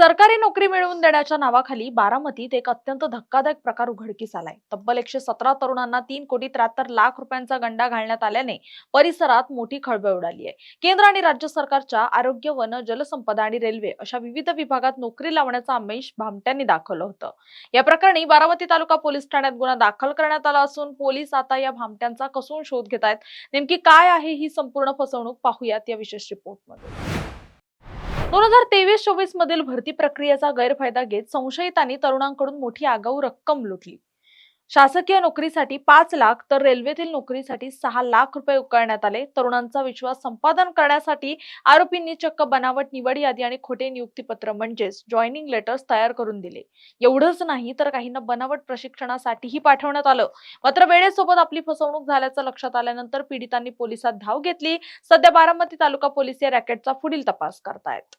सरकारी नोकरी मिळवून देण्याच्या नावाखाली बारामतीत एक अत्यंत धक्कादायक प्रकार उघडकीस आलाय। तब्बल 117 तरुणांना 3,73,00,000 रुपयांचा गंडा घालण्यात आल्याने परिसरात मोठी खळबळ उडाली आहे। केंद्र आणि राज्य सरकारच्या आरोग्य, वन, जलसंपदा आणि रेल्वे अशा विविध विभागात नोकरी लावण्याचं आमिष भामट्यांनी दाखवलं होतं। या प्रकरणी बारामती तालुका पोलीस ठाण्यात गुन्हा दाखल करण्यात आला असून पोलीस आता या भामट्यांचा कसून शोध घेत आहेत। नेमकी काय आहे ही संपूर्ण फसवणूक पाहूयात या विशेष रिपोर्टमध्ये। 2023-24 मधील भरती प्रक्रियेचा गैरफायदा घेत संशयितांनी तरुणांकडून मोठी आगाऊ रक्कम लुटली। शासकीय नोकरीसाठी 5 लाख तर रेल्वेतील नोकरीसाठी 6 लाख रुपये उकळण्यात आले। तरुणांचा विश्वास संपादन करण्यासाठी आरोपींनी चक्क बनावट निवड यादी आणि खोटे नियुक्तीपत्र म्हणजेच जॉईनिंग लेटर्स तयार करून दिले। एवढंच नाही तर काहींना बनावट प्रशिक्षणासाठीही पाठवण्यात आलं। मात्र वेळेसोबत आपली फसवणूक झाल्याचं लक्षात आल्यानंतर पीडितांनी पोलिसात धाव घेतली। सध्या बारामती तालुका पोलीस या रॅकेटचा पुढील तपास करतायत।